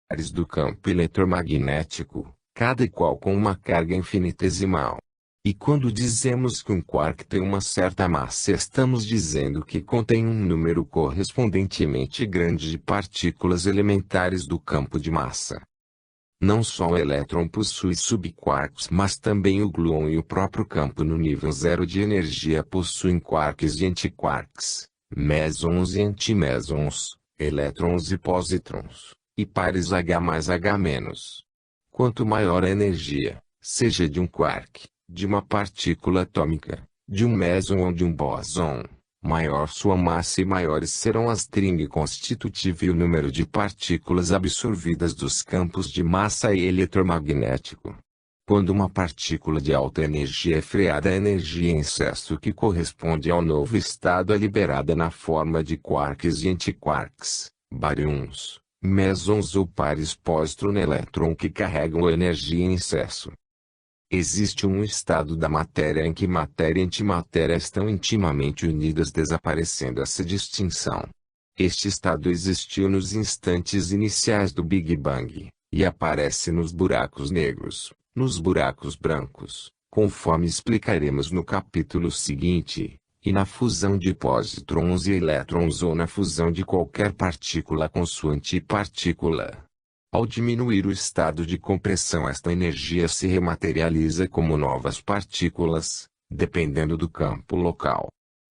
pares do campo eletromagnético, cada qual com uma carga infinitesimal. E quando dizemos que um quark tem uma certa massa, estamos dizendo que contém um número correspondentemente grande de partículas elementares do campo de massa. Não só o elétron possui subquarks, mas também o gluon e o próprio campo no nível zero de energia possuem quarks e antiquarks, mesons e antimesons, elétrons e positrons, e pares H mais H-. Quanto maior a energia, seja de um quark, de uma partícula atômica, de um meson ou de um bóson, maior sua massa e maiores serão as string constitutiva e o número de partículas absorvidas dos campos de massa e eletromagnético. Quando uma partícula de alta energia é freada, a energia em excesso que corresponde ao novo estado é liberada na forma de quarks e antiquarks, baryons, mesons ou pares pósitron-elétron que carregam a energia em excesso. Existe um estado da matéria em que matéria e antimatéria estão intimamente unidas, desaparecendo essa distinção. Este estado existiu nos instantes iniciais do Big Bang, e aparece nos buracos negros, nos buracos brancos, conforme explicaremos no capítulo seguinte, e na fusão de pósitrons e elétrons ou na fusão de qualquer partícula com sua antipartícula. Ao diminuir o estado de compressão, esta energia se rematerializa como novas partículas, dependendo do campo local.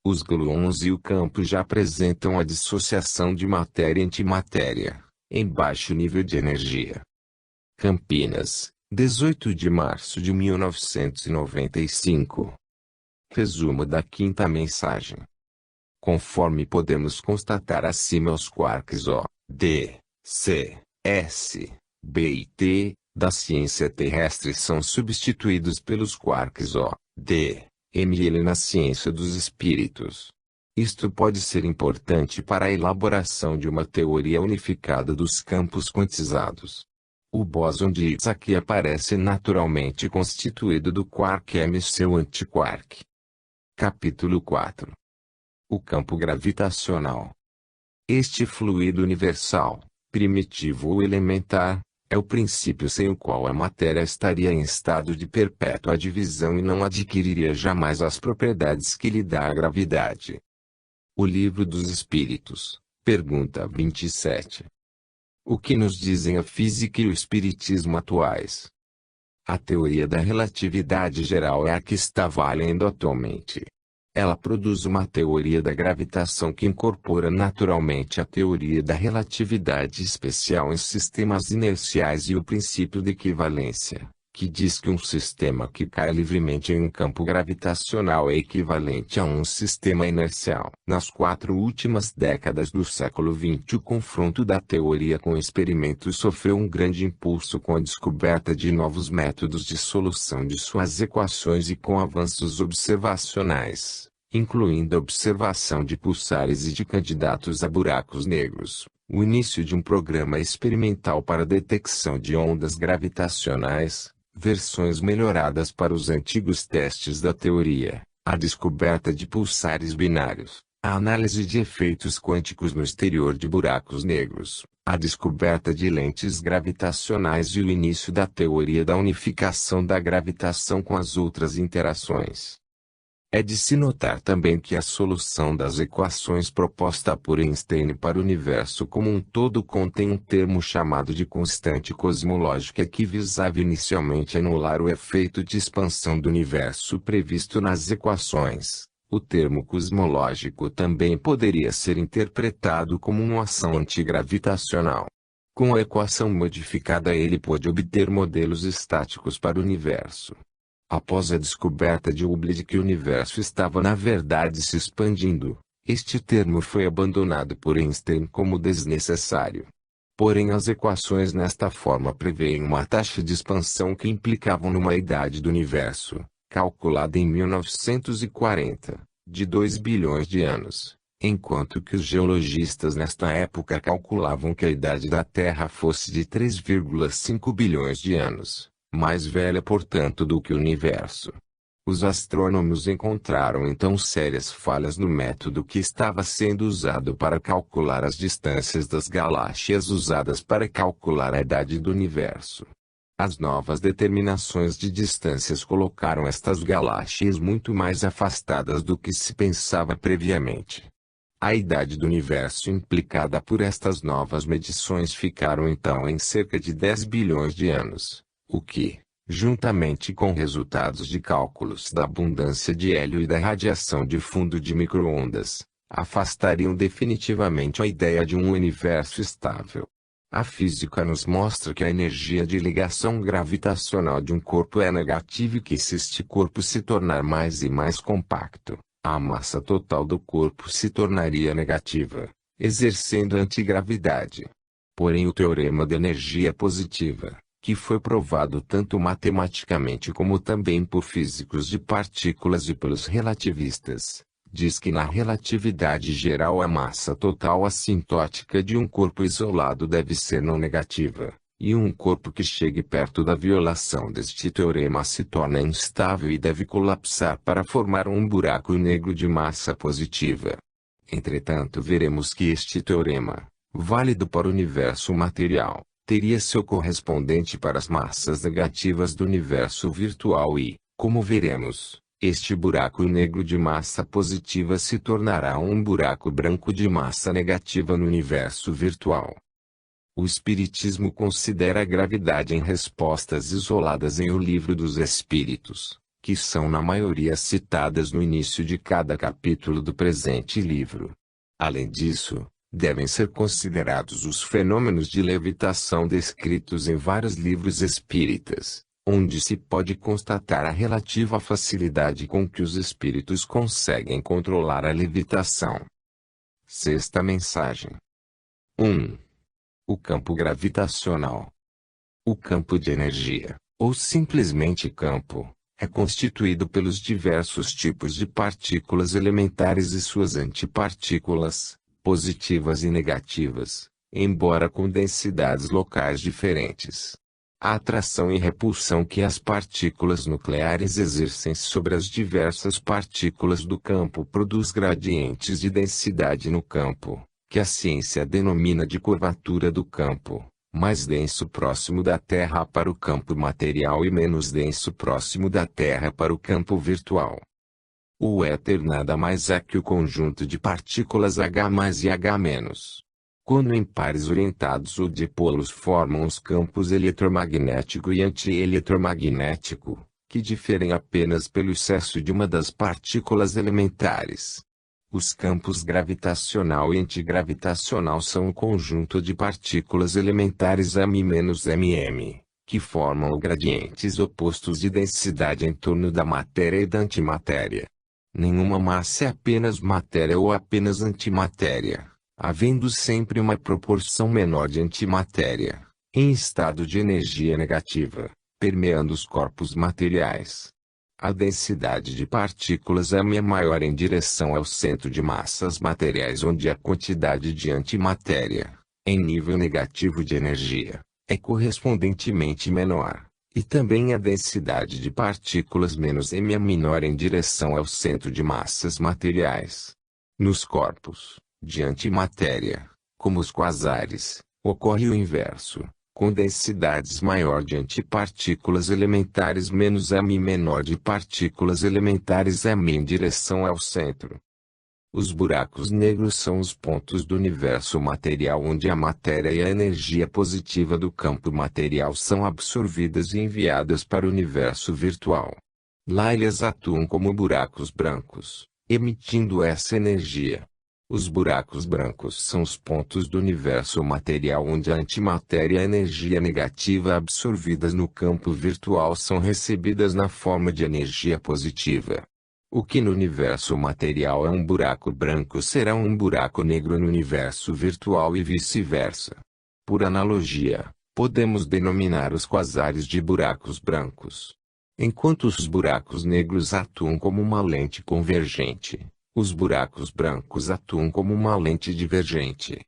Os gluons e o campo já apresentam a dissociação de matéria e antimatéria, em baixo nível de energia. Campinas, 18 de março de 1995. Resumo da quinta mensagem. Conforme podemos constatar acima, os quarks O, D, C, S, B e T, da ciência terrestre são substituídos pelos quarks O, D, M e L na ciência dos espíritos. Isto pode ser importante para a elaboração de uma teoria unificada dos campos quantizados. O bóson de Higgs aqui aparece naturalmente constituído do quark M e seu antiquark. Capítulo 4. O campo gravitacional. Este fluido universal, primitivo ou elementar, é o princípio sem o qual a matéria estaria em estado de perpétua divisão e não adquiriria jamais as propriedades que lhe dá a gravidade. O Livro dos Espíritos, pergunta 27. O que nos dizem a física e o espiritismo atuais? A teoria da relatividade geral é a que está valendo atualmente. Ela produz uma teoria da gravitação que incorpora naturalmente a teoria da relatividade especial em sistemas inerciais e o princípio de equivalência, que diz que um sistema que cai livremente em um campo gravitacional é equivalente a um sistema inercial. Nas 4 últimas décadas do século XX, o confronto da teoria com experimentos sofreu um grande impulso com a descoberta de novos métodos de solução de suas equações e com avanços observacionais, incluindo a observação de pulsares e de candidatos a buracos negros, o início de um programa experimental para a detecção de ondas gravitacionais, versões melhoradas para os antigos testes da teoria, a descoberta de pulsares binários, a análise de efeitos quânticos no exterior de buracos negros, a descoberta de lentes gravitacionais e o início da teoria da unificação da gravitação com as outras interações. É de se notar também que a solução das equações proposta por Einstein para o universo como um todo contém um termo chamado de constante cosmológica que visava inicialmente anular o efeito de expansão do universo previsto nas equações. O termo cosmológico também poderia ser interpretado como uma ação antigravitacional. Com a equação modificada, ele pôde obter modelos estáticos para o universo. Após a descoberta de Hubble de que o universo estava na verdade se expandindo, este termo foi abandonado por Einstein como desnecessário. Porém, as equações nesta forma preveem uma taxa de expansão que implicavam numa idade do universo, calculada em 1940, de 2 bilhões de anos, enquanto que os geologistas nesta época calculavam que a idade da Terra fosse de 3,5 bilhões de anos. Mais velha portanto do que o universo. Os astrônomos encontraram então sérias falhas no método que estava sendo usado para calcular as distâncias das galáxias usadas para calcular a idade do universo. As novas determinações de distâncias colocaram estas galáxias muito mais afastadas do que se pensava previamente. A idade do universo implicada por estas novas medições ficaram então em cerca de 10 bilhões de anos, o que, juntamente com resultados de cálculos da abundância de hélio e da radiação de fundo de micro-ondas, afastariam definitivamente a ideia de um universo estável. A física nos mostra que a energia de ligação gravitacional de um corpo é negativa e que se este corpo se tornar mais e mais compacto, a massa total do corpo se tornaria negativa, exercendo antigravidade. Porém o teorema da energia positiva, que foi provado tanto matematicamente como também por físicos de partículas e pelos relativistas, diz que na relatividade geral a massa total assintótica de um corpo isolado deve ser não negativa, e um corpo que chegue perto da violação deste teorema se torna instável e deve colapsar para formar um buraco negro de massa positiva. Entretanto, veremos que este teorema, válido para o universo material, teria seu correspondente para as massas negativas do universo virtual e, como veremos, este buraco negro de massa positiva se tornará um buraco branco de massa negativa no universo virtual. O Espiritismo considera a gravidade em respostas isoladas em O Livro dos Espíritos, que são na maioria citadas no início de cada capítulo do presente livro. Além disso, devem ser considerados os fenômenos de levitação descritos em vários livros espíritas, onde se pode constatar a relativa facilidade com que os espíritos conseguem controlar a levitação. Sexta mensagem. 1. O campo gravitacional. O campo de energia, ou simplesmente campo, é constituído pelos diversos tipos de partículas elementares e suas antipartículas, positivas e negativas, embora com densidades locais diferentes. A atração e repulsão que as partículas nucleares exercem sobre as diversas partículas do campo produz gradientes de densidade no campo, que a ciência denomina de curvatura do campo, mais denso próximo da Terra para o campo material e menos denso próximo da Terra para o campo virtual. O éter nada mais é que o conjunto de partículas H mais e H menos. Quando em pares orientados ou dipolos formam os campos eletromagnético e anti-eletromagnético, que diferem apenas pelo excesso de uma das partículas elementares. Os campos gravitacional e antigravitacional são o conjunto de partículas elementares M-MM, que formam gradientes opostos de densidade em torno da matéria e da antimatéria. Nenhuma massa é apenas matéria ou apenas antimatéria, havendo sempre uma proporção menor de antimatéria, em estado de energia negativa, permeando os corpos materiais. A densidade de partículas M é maior em direção ao centro de massas materiais onde a quantidade de antimatéria, em nível negativo de energia, é correspondentemente menor. E também a densidade de partículas menos M é menor em direção ao centro de massas materiais. Nos corpos, de antimatéria, como os quasares, ocorre o inverso, com densidades maior de antipartículas elementares menos M e menor de partículas elementares M em direção ao centro. Os buracos negros são os pontos do universo material onde a matéria e a energia positiva do campo material são absorvidas e enviadas para o universo virtual. Lá eles atuam como buracos brancos, emitindo essa energia. Os buracos brancos são os pontos do universo material onde a antimatéria e a energia negativa absorvidas no campo virtual são recebidas na forma de energia positiva. O que no universo material é um buraco branco será um buraco negro no universo virtual e vice-versa. Por analogia, podemos denominar os quasares de buracos brancos. Enquanto os buracos negros atuam como uma lente convergente, os buracos brancos atuam como uma lente divergente.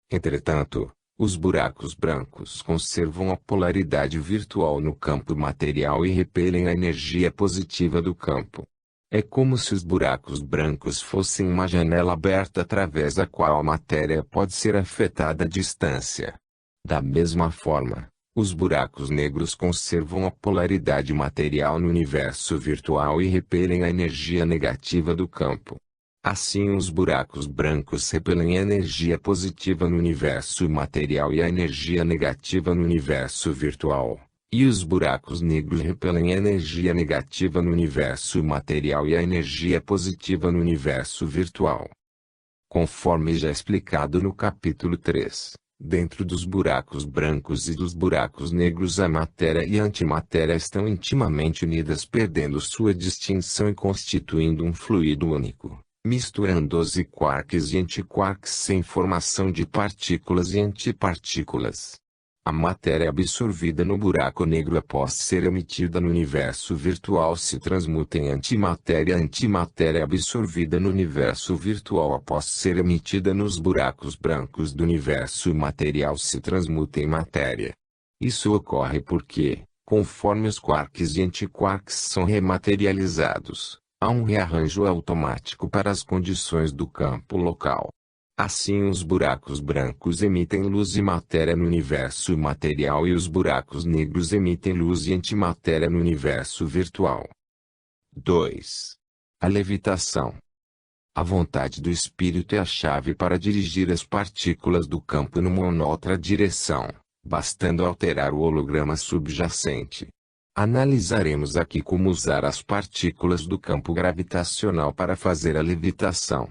Entretanto, Os buracos brancos conservam a polaridade virtual no campo material e repelem a energia positiva do campo. É como se os buracos brancos fossem uma janela aberta através da qual a matéria pode ser afetada à distância. Da mesma forma, os buracos negros conservam a polaridade material no universo virtual e repelem a energia negativa do campo. Assim, os buracos brancos repelem a energia positiva no universo material e a energia negativa no universo virtual. E os buracos negros repelem a energia negativa no universo material e a energia positiva no universo virtual. Conforme já explicado no capítulo 3, dentro dos buracos brancos e dos buracos negros a matéria e a antimatéria estão intimamente unidas, perdendo sua distinção e constituindo um fluido único, misturando-os quarks e antiquarks sem formação de partículas e antipartículas. A matéria absorvida no buraco negro após ser emitida no universo virtual se transmuta em antimatéria. A antimatéria absorvida no universo virtual após ser emitida nos buracos brancos do universo material se transmuta em matéria. Isso ocorre porque, conforme os quarks e antiquarks são rematerializados, há um rearranjo automático para as condições do campo local. Assim, os buracos brancos emitem luz e matéria no universo material e os buracos negros emitem luz e antimatéria no universo virtual. 2. A levitação. A vontade do espírito é a chave para dirigir as partículas do campo numa outra direção, bastando alterar o holograma subjacente. Analisaremos aqui como usar as partículas do campo gravitacional para fazer a levitação.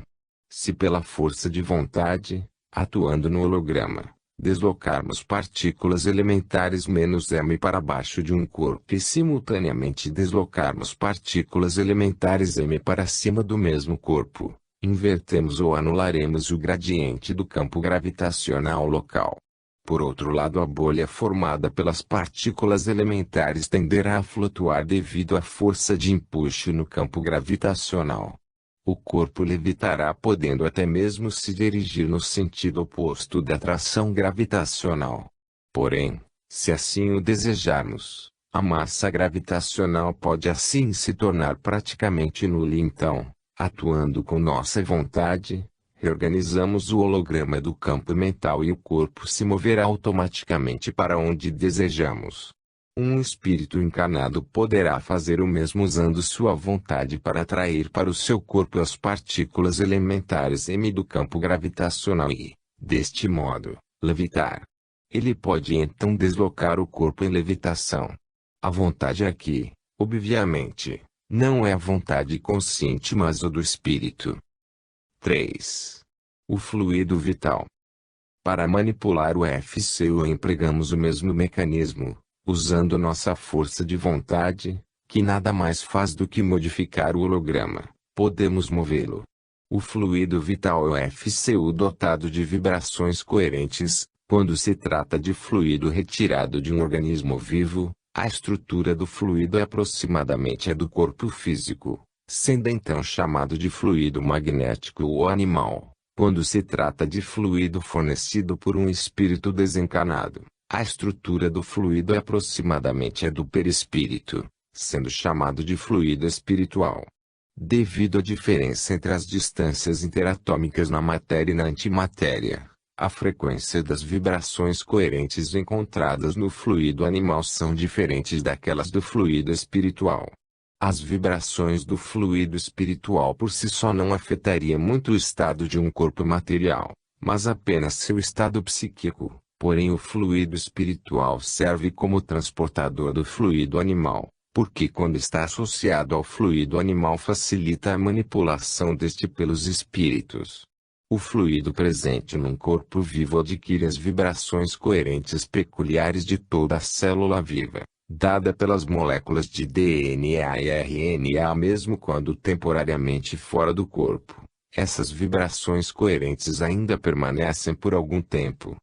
Se pela força de vontade, atuando no holograma, deslocarmos partículas elementares -m para baixo de um corpo e simultaneamente deslocarmos partículas elementares m para cima do mesmo corpo, invertemos ou anularemos o gradiente do campo gravitacional local. Por outro lado, a bolha formada pelas partículas elementares tenderá a flutuar devido à força de empuxo no campo gravitacional. O corpo levitará podendo até mesmo se dirigir no sentido oposto da atração gravitacional. Porém, se assim o desejarmos, a massa gravitacional pode assim se tornar praticamente nula e então, atuando com nossa vontade, reorganizamos o holograma do campo mental e o corpo se moverá automaticamente para onde desejamos. Um espírito encarnado poderá fazer o mesmo usando sua vontade para atrair para o seu corpo as partículas elementares m do campo gravitacional e, deste modo, levitar. Ele pode então deslocar o corpo em levitação. A vontade aqui, obviamente, não é a vontade consciente mas o do espírito. 3. O fluido vital. Para manipular o FCU empregamos o mesmo mecanismo, usando nossa força de vontade, que nada mais faz do que modificar o holograma, podemos movê-lo. O fluido vital é o FCU dotado de vibrações coerentes. Quando se trata de fluido retirado de um organismo vivo, a estrutura do fluido é aproximadamente a do corpo físico, sendo então chamado de fluido magnético ou animal. Quando se trata de fluido fornecido por um espírito desencarnado, a estrutura do fluido é aproximadamente a do perispírito, sendo chamado de fluido espiritual. Devido à diferença entre as distâncias interatômicas na matéria e na antimatéria, a frequência das vibrações coerentes encontradas no fluido animal são diferentes daquelas do fluido espiritual. As vibrações do fluido espiritual por si só não afetariam muito o estado de um corpo material, mas apenas seu estado psíquico. Porém, o fluido espiritual serve como transportador do fluido animal, porque quando está associado ao fluido animal facilita a manipulação deste pelos espíritos. O fluido presente num corpo vivo adquire as vibrações coerentes peculiares de toda a célula viva, dada pelas moléculas de DNA e RNA mesmo quando temporariamente fora do corpo. Essas vibrações coerentes ainda permanecem por algum tempo.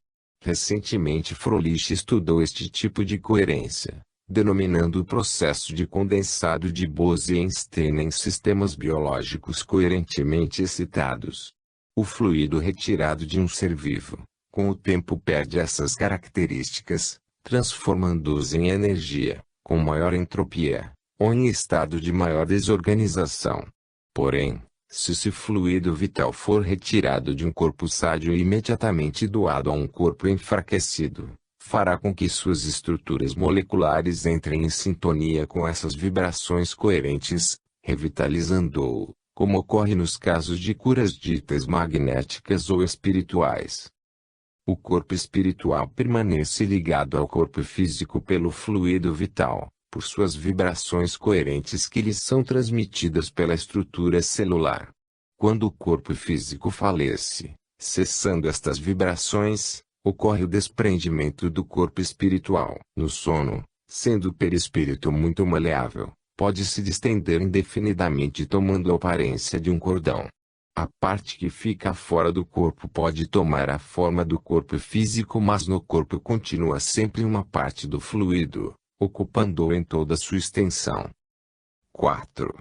Recentemente Froelich estudou este tipo de coerência, denominando o processo de condensado de Bose-Einstein em sistemas biológicos coerentemente excitados. O fluido retirado de um ser vivo, Com o tempo perde essas características, transformando-os em energia, com maior entropia, ou em estado de maior desorganização. Porém, se esse fluido vital for retirado de um corpo sádio e imediatamente doado a um corpo enfraquecido, fará com que suas estruturas moleculares entrem em sintonia com essas vibrações coerentes, revitalizando-o, como ocorre nos casos de curas ditas magnéticas ou espirituais. O corpo espiritual permanece ligado ao corpo físico pelo fluido vital, por suas vibrações coerentes que lhes são transmitidas pela estrutura celular. Quando o corpo físico falece, cessando estas vibrações, ocorre o desprendimento do corpo espiritual. No sono, sendo o perispírito muito maleável, pode se distender indefinidamente tomando a aparência de um cordão. A parte que fica fora do corpo pode tomar a forma do corpo físico, mas no corpo continua sempre uma parte do fluido, ocupando-o em toda sua extensão. 4.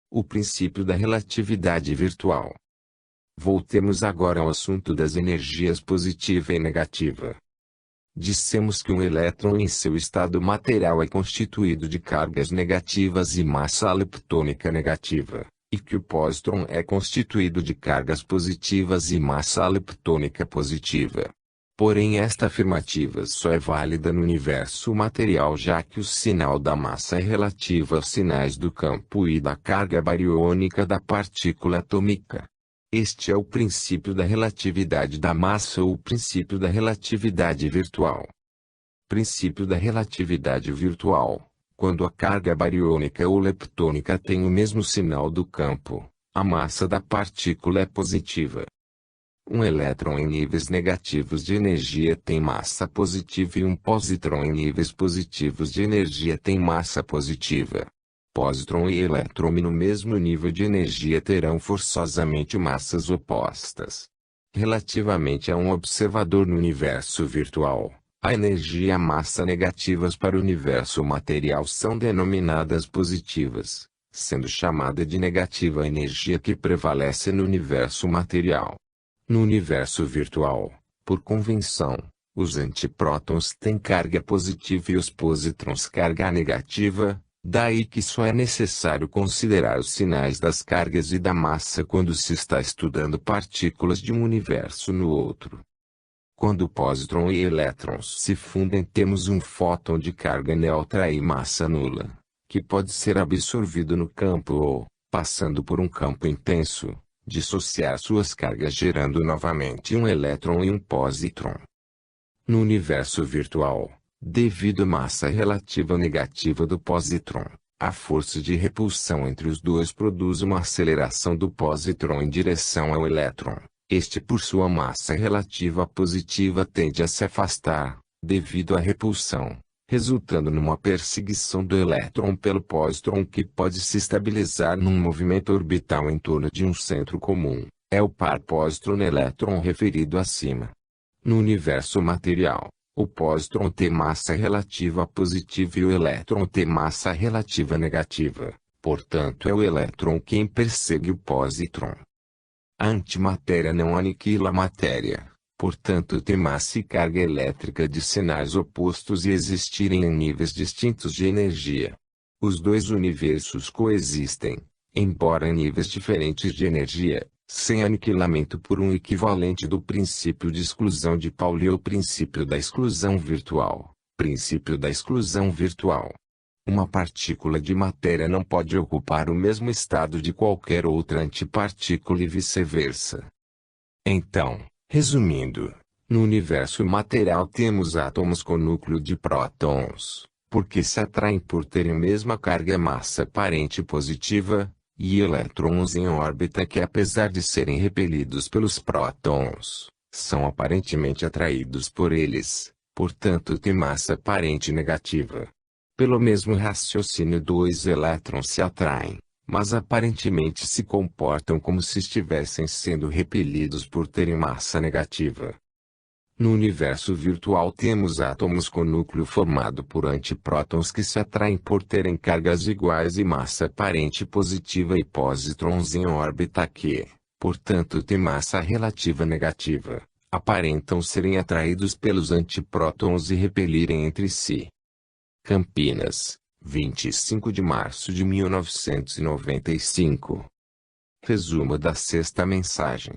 O princípio da relatividade virtual. Voltemos agora ao assunto das energias positiva e negativa. Dissemos que um elétron em seu estado material é constituído de cargas negativas e massa leptônica negativa, e que o pósitron é constituído de cargas positivas e massa leptônica positiva. Porém, esta afirmativa só é válida no universo material, já que o sinal da massa é relativo aos sinais do campo e da carga bariônica da partícula atômica. Este é o princípio da relatividade da massa ou o princípio da relatividade virtual. Princípio da relatividade virtual. Quando a carga bariônica ou leptônica tem o mesmo sinal do campo, a massa da partícula é positiva. Um elétron em níveis negativos de energia tem massa positiva e um pósitron em níveis positivos de energia tem massa positiva. Pósitron e elétron no mesmo nível de energia terão forçosamente massas opostas. Relativamente a um observador no universo virtual, a energia e a massa negativas para o universo material são denominadas positivas, sendo chamada de negativa a energia que prevalece no universo material. No universo virtual, por convenção, os antiprótons têm carga positiva e os positrons carga negativa. Daí que só é necessário considerar os sinais das cargas e da massa quando se está estudando partículas de um universo no outro. Quando pósitron e elétrons se fundem, temos um fóton de carga neutra e massa nula, que pode ser absorvido no campo ou, passando por um campo intenso, dissociar suas cargas gerando novamente um elétron e um pósitron. No universo virtual, devido à massa relativa negativa do pósitron, a força de repulsão entre os dois produz uma aceleração do pósitron em direção ao elétron. Este, por sua massa relativa positiva, tende a se afastar, devido à repulsão, resultando numa perseguição do elétron pelo pósitron que pode se estabilizar num movimento orbital em torno de um centro comum. É o par pósitron-elétron referido acima. No universo material, o pósitron tem massa relativa positiva e o elétron tem massa relativa negativa, portanto é o elétron quem persegue o pósitron. A antimatéria não aniquila a matéria, portanto tem massa e carga elétrica de sinais opostos e existirem em níveis distintos de energia. Os dois universos coexistem, embora em níveis diferentes de energia, sem aniquilamento por um equivalente do princípio de exclusão de Pauli ou princípio da exclusão virtual. Princípio da exclusão virtual. Uma partícula de matéria não pode ocupar o mesmo estado de qualquer outra antipartícula e vice-versa. Então, resumindo, no universo material temos átomos com núcleo de prótons, porque se atraem por terem a mesma carga massa aparente positiva, e elétrons em órbita que, apesar de serem repelidos pelos prótons, são aparentemente atraídos por eles, portanto têm massa aparente negativa. Pelo mesmo raciocínio, dois elétrons se atraem, mas aparentemente se comportam como se estivessem sendo repelidos por terem massa negativa. No universo virtual temos átomos com núcleo formado por antiprótons que se atraem por terem cargas iguais e massa aparente positiva e pósitrons em órbita que, portanto, têm massa relativa negativa. aparentam serem atraídos pelos antiprótons e repelirem entre si. Campinas, 25 de março de 1995. Resumo da sexta mensagem.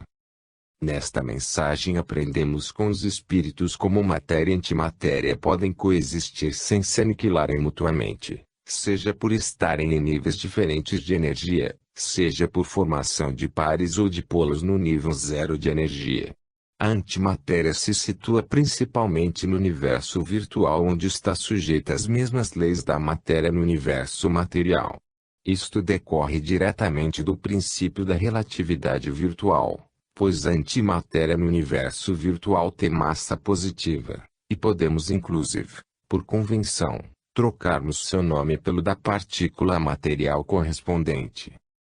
Nesta mensagem aprendemos com os espíritos como matéria e antimatéria podem coexistir sem se aniquilarem mutuamente, seja por estarem em níveis diferentes de energia, seja por formação de pares ou de polos no nível zero de energia. A antimatéria se situa principalmente no universo virtual, onde está sujeita às mesmas leis da matéria no universo material. Isto decorre diretamente do princípio da relatividade virtual, pois a antimatéria no universo virtual tem massa positiva, e podemos inclusive, por convenção, trocarmos seu nome pelo da partícula material correspondente.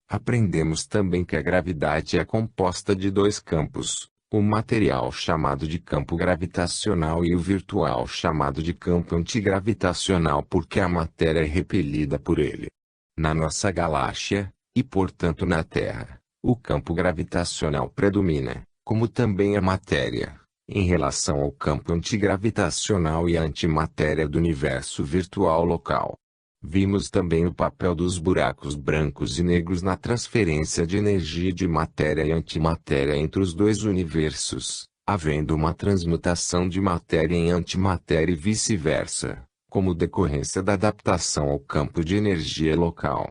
Aprendemos também que a gravidade é composta de dois campos, o material chamado de campo gravitacional e o virtual chamado de campo antigravitacional, porque a matéria é repelida por ele. Na nossa galáxia, e portanto na Terra, o campo gravitacional predomina, como também a matéria, em relação ao campo antigravitacional e a antimatéria do universo virtual local. Vimos também o papel dos buracos brancos e negros na transferência de energia de matéria e antimatéria entre os dois universos, havendo uma transmutação de matéria em antimatéria e vice-versa, como decorrência da adaptação ao campo de energia local.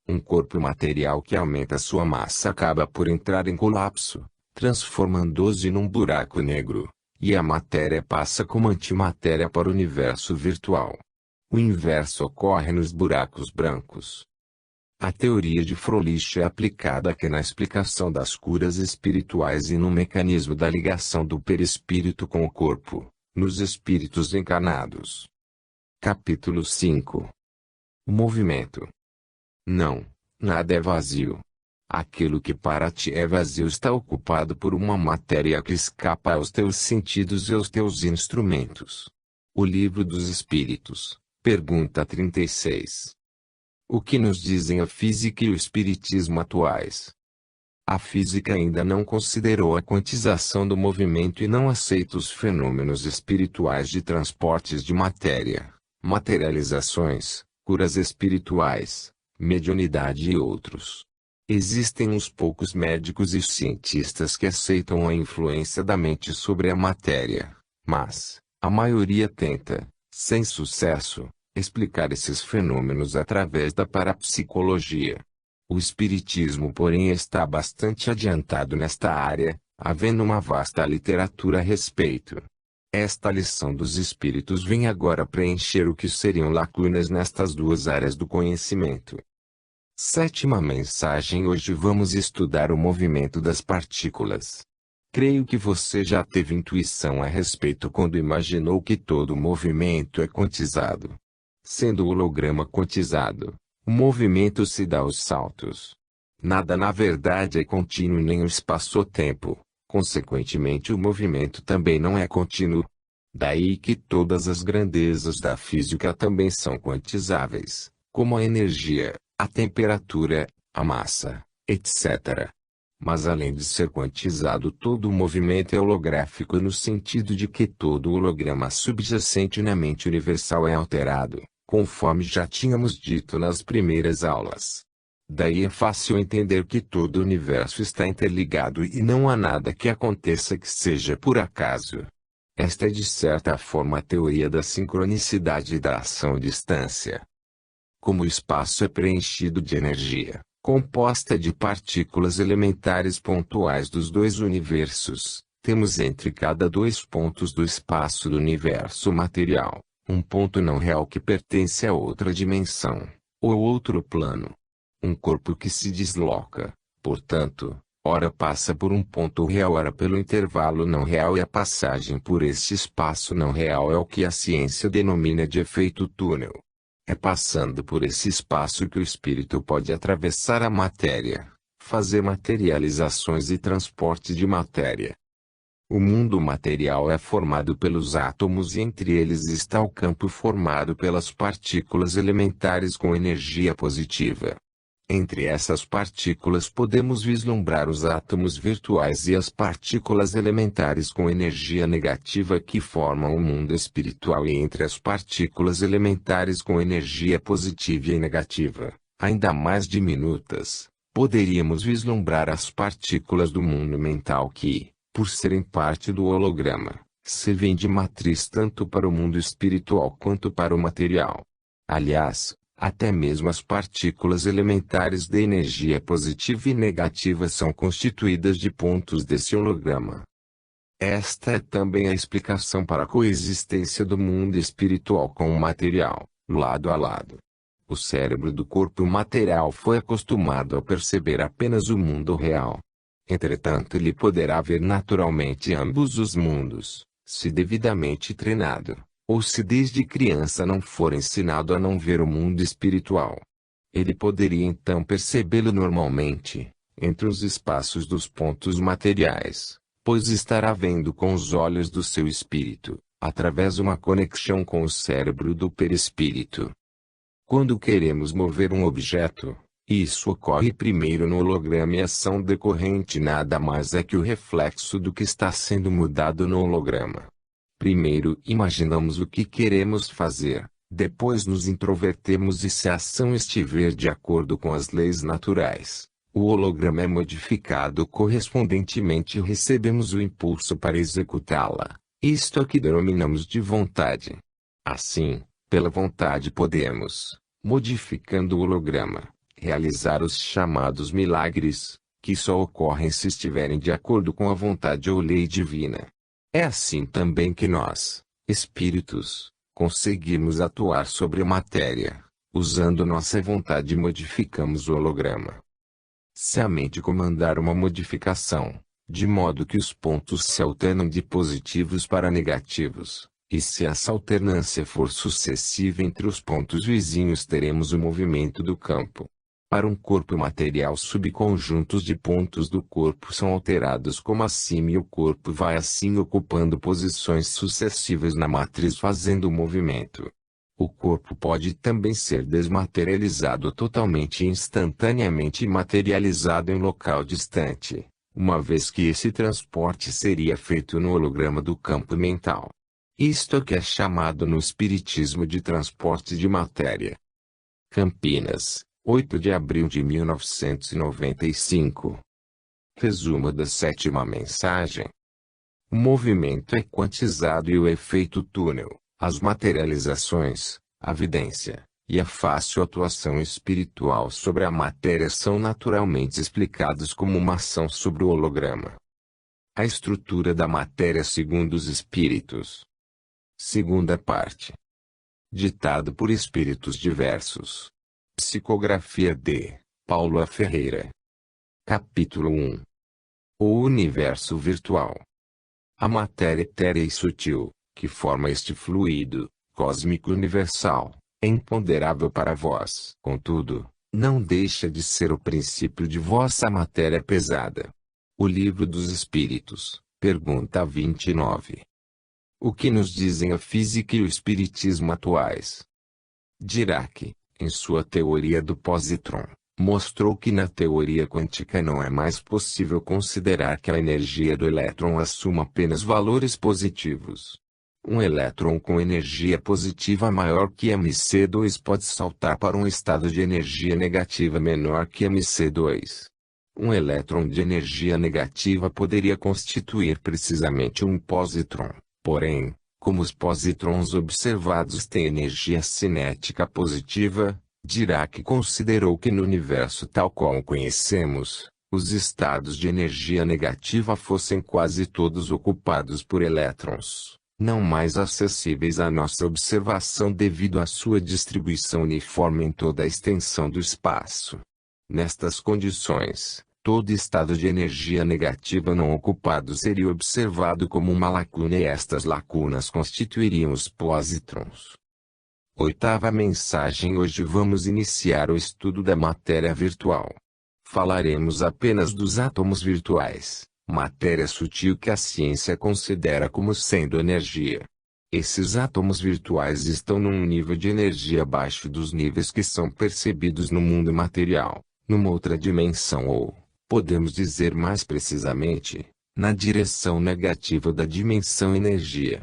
Um corpo material que aumenta sua massa acaba por entrar em colapso, transformando-se num buraco negro, e a matéria passa como antimatéria para o universo virtual. O inverso ocorre nos buracos brancos. A teoria de Fröhlich é aplicada aqui na explicação das curas espirituais e no mecanismo da ligação do perispírito com o corpo, nos espíritos encarnados. Capítulo 5. O movimento. Não, nada é vazio. Aquilo que para ti é vazio está ocupado por uma matéria que escapa aos teus sentidos e aos teus instrumentos. O Livro dos Espíritos, pergunta 36. O que nos dizem a física e o espiritismo atuais? A física ainda não considerou a quantização do movimento e não aceita os fenômenos espirituais de transportes de matéria, materializações, curas espirituais, mediunidade e outros. Existem uns poucos médicos e cientistas que aceitam a influência da mente sobre a matéria, mas a maioria tenta, sem sucesso, explicar esses fenômenos através da parapsicologia. O espiritismo, porém, está bastante adiantado nesta área, havendo uma vasta literatura a respeito. Esta lição dos espíritos vem agora preencher o que seriam lacunas nestas duas áreas do conhecimento. Sétima mensagem. Hoje vamos estudar o movimento das partículas. Creio que você já teve intuição a respeito quando imaginou que todo movimento é quantizado. Sendo o holograma quantizado, o movimento se dá aos saltos. Nada na verdade é contínuo nem o espaço-tempo, consequentemente o movimento também não é contínuo. Daí que todas as grandezas da física também são quantizáveis, como a energia, a temperatura, a massa, etc. Mas além de ser quantizado, todo o movimento é holográfico no sentido de que todo holograma subjacente na mente universal é alterado, conforme já tínhamos dito nas primeiras aulas. Daí é fácil entender que todo o universo está interligado e não há nada que aconteça que seja por acaso. Esta é de certa forma a teoria da sincronicidade e da ação-distância. Como o espaço é preenchido de energia, composta de partículas elementares pontuais dos dois universos, temos entre cada dois pontos do espaço do universo material, um ponto não real que pertence a outra dimensão, ou outro plano. Um corpo que se desloca, portanto, ora passa por um ponto real, ora pelo intervalo não real, e a passagem por este espaço não real é o que a ciência denomina de efeito túnel. É passando por esse espaço que o espírito pode atravessar a matéria, fazer materializações e transporte de matéria. O mundo material é formado pelos átomos e entre eles está o campo formado pelas partículas elementares com energia positiva. Entre essas partículas podemos vislumbrar os átomos virtuais e as partículas elementares com energia negativa que formam o mundo espiritual, e entre as partículas elementares com energia positiva e negativa, ainda mais diminutas, poderíamos vislumbrar as partículas do mundo mental que, por serem parte do holograma, servem de matriz tanto para o mundo espiritual quanto para o material. Aliás, até mesmo as partículas elementares de energia positiva e negativa são constituídas de pontos desse holograma. Esta é também a explicação para a coexistência do mundo espiritual com o material, lado a lado. O cérebro do corpo material foi acostumado a perceber apenas o mundo real. Entretanto, ele poderá ver naturalmente ambos os mundos, se devidamente treinado, ou se desde criança não for ensinado a não ver o mundo espiritual. Ele poderia então percebê-lo normalmente, entre os espaços dos pontos materiais, pois estará vendo com os olhos do seu espírito, através de uma conexão com o cérebro do perispírito. Quando queremos mover um objeto, isso ocorre primeiro no holograma, e a ação decorrente nada mais é que o reflexo do que está sendo mudado no holograma. Primeiro imaginamos o que queremos fazer, depois nos introvertemos, e se a ação estiver de acordo com as leis naturais, o holograma é modificado correspondentemente e recebemos o impulso para executá-la. Isto é que denominamos de vontade. Assim, pela vontade podemos, modificando o holograma, realizar os chamados milagres, que só ocorrem se estiverem de acordo com a vontade ou lei divina. É assim também que nós, espíritos, conseguimos atuar sobre a matéria. Usando nossa vontade modificamos o holograma. Se a mente comandar uma modificação, de modo que os pontos se alternam de positivos para negativos, e se essa alternância for sucessiva entre os pontos vizinhos, teremos o movimento do campo. Para um corpo material, subconjuntos de pontos do corpo são alterados como acima, e o corpo vai assim ocupando posições sucessivas na matriz, fazendo o movimento. O corpo pode também ser desmaterializado totalmente e instantaneamente materializado em local distante, uma vez que esse transporte seria feito no holograma do campo mental. Isto é que é chamado no espiritismo de transporte de matéria. Campinas, 8 de abril de 1995. Resumo da sétima mensagem. O movimento é quantizado e o efeito túnel, as materializações, a vidência, e a fácil atuação espiritual sobre a matéria são naturalmente explicados como uma ação sobre o holograma. A estrutura da matéria segundo os espíritos. Segunda parte. Ditado por espíritos diversos. Psicografia de Paulo A. Ferreira. Capítulo 1. O universo virtual. A matéria etérea e sutil, que forma este fluido cósmico universal, é imponderável para vós. Contudo, não deixa de ser o princípio de vossa matéria pesada. O Livro dos Espíritos, pergunta 29. O que nos dizem a física e o espiritismo atuais? Dirac, em sua teoria do positron, mostrou que na teoria quântica não é mais possível considerar que a energia do elétron assuma apenas valores positivos. Um elétron com energia positiva maior que mc2 pode saltar para um estado de energia negativa menor que mc2. Um elétron de energia negativa poderia constituir precisamente um positron, porém, como os positrons observados têm energia cinética positiva, Dirac considerou que no universo tal qual o conhecemos, os estados de energia negativa fossem quase todos ocupados por elétrons, não mais acessíveis à nossa observação devido à sua distribuição uniforme em toda a extensão do espaço. Nestas condições, todo estado de energia negativa não ocupado seria observado como uma lacuna, e estas lacunas constituiriam os positrons. Oitava mensagem. Hoje vamos iniciar o estudo da matéria virtual. Falaremos apenas dos átomos virtuais, matéria sutil que a ciência considera como sendo energia. Esses átomos virtuais estão num nível de energia abaixo dos níveis que são percebidos no mundo material, numa outra dimensão ou, podemos dizer mais precisamente, na direção negativa da dimensão energia.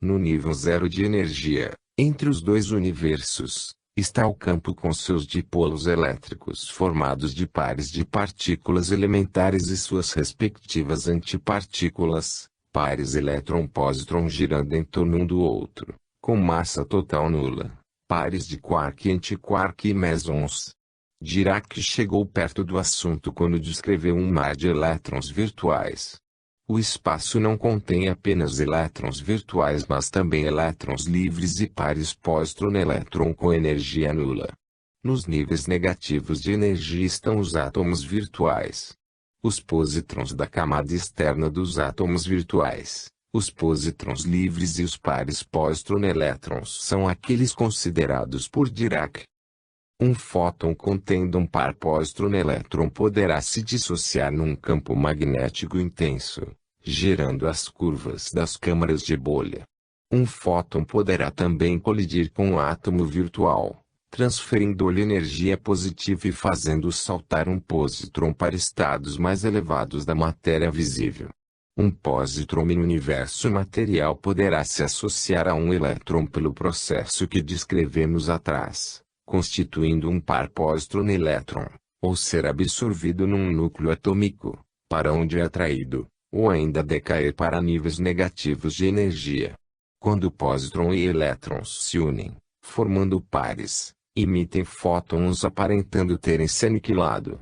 No nível zero de energia, entre os dois universos, está o campo com seus dipolos elétricos formados de pares de partículas elementares e suas respectivas antipartículas, pares elétron-pósitron girando em torno um do outro, com massa total nula, pares de quark e antiquark e mesons. Dirac chegou perto do assunto quando descreveu um mar de elétrons virtuais. O espaço não contém apenas elétrons virtuais mas também elétrons livres e pares pósitron-elétron com energia nula. Nos níveis negativos de energia estão os átomos virtuais. Os positrons da camada externa dos átomos virtuais, os positrons livres e os pares pósitron-elétrons são aqueles considerados por Dirac. Um fóton contendo um par pósitron-elétron poderá se dissociar num campo magnético intenso, gerando as curvas das câmaras de bolha. Um fóton poderá também colidir com um átomo virtual, transferindo-lhe energia positiva e fazendo saltar um positron para estados mais elevados da matéria visível. Um positron no universo material poderá se associar a um elétron pelo processo que descrevemos atrás, constituindo um par pósitron-elétron, ou ser absorvido num núcleo atômico, para onde é atraído, ou ainda decair para níveis negativos de energia. Quando pósitron e elétrons se unem, formando pares, emitem fótons aparentando terem se aniquilado.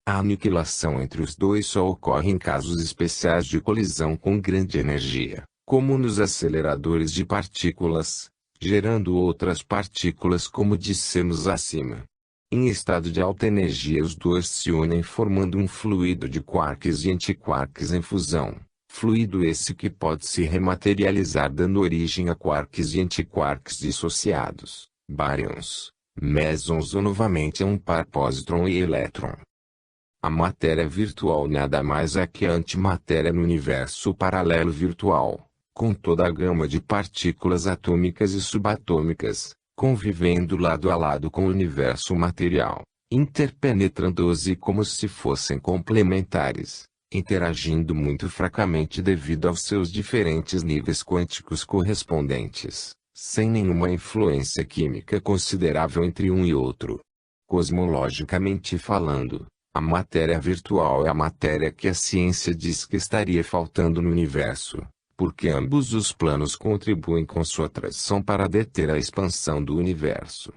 A aniquilação entre os dois só ocorre em casos especiais de colisão com grande energia, como nos aceleradores de partículas, gerando outras partículas como dissemos acima. Em estado de alta energia os dois se unem formando um fluido de quarks e antiquarks em fusão, fluido esse que pode se rematerializar dando origem a quarks e antiquarks dissociados, baryons, mesons ou novamente a um par pósitron e elétron. A matéria virtual nada mais é que a antimatéria no universo paralelo virtual, com toda a gama de partículas atômicas e subatômicas, convivendo lado a lado com o universo material, interpenetrando-se como se fossem complementares, interagindo muito fracamente devido aos seus diferentes níveis quânticos correspondentes, sem nenhuma influência química considerável entre um e outro. Cosmologicamente falando, a matéria virtual é a matéria que a ciência diz que estaria faltando no universo, porque ambos os planos contribuem com sua atração para deter a expansão do universo.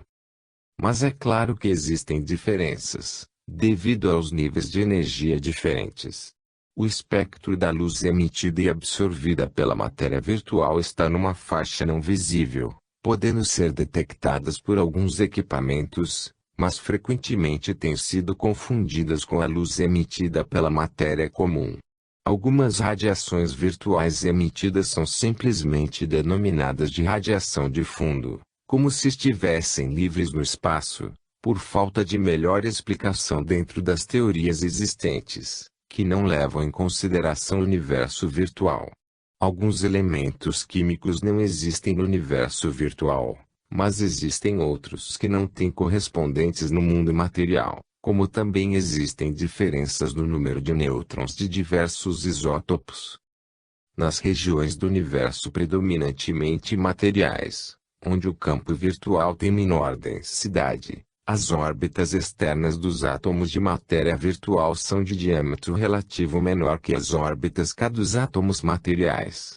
Mas é claro que existem diferenças, devido aos níveis de energia diferentes. O espectro da luz emitida e absorvida pela matéria virtual está numa faixa não visível, podendo ser detectadas por alguns equipamentos, mas frequentemente têm sido confundidas com a luz emitida pela matéria comum. Algumas radiações virtuais emitidas são simplesmente denominadas de radiação de fundo, como se estivessem livres no espaço, por falta de melhor explicação dentro das teorias existentes, que não levam em consideração o universo virtual. Alguns elementos químicos não existem no universo virtual, mas existem outros que não têm correspondentes no mundo material, como também existem diferenças no número de nêutrons de diversos isótopos. Nas regiões do universo predominantemente materiais, onde o campo virtual tem menor densidade, as órbitas externas dos átomos de matéria virtual são de diâmetro relativo menor que as órbitas K dos átomos materiais.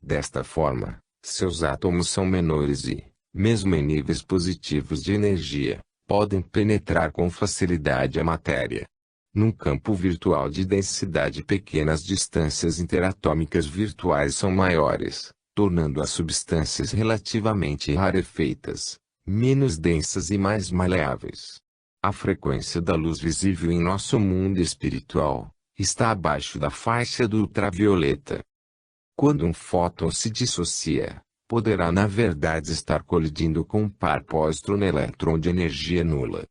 Desta forma, seus átomos são menores e, mesmo em níveis positivos de energia, podem penetrar com facilidade a matéria. Num campo virtual de densidade pequena as distâncias interatômicas virtuais são maiores, tornando as substâncias relativamente rarefeitas, menos densas e mais maleáveis. A frequência da luz visível em nosso mundo espiritual está abaixo da faixa do ultravioleta. Quando um fóton se dissocia, poderá na verdade estar colidindo com um par pósitron-elétron de energia nula.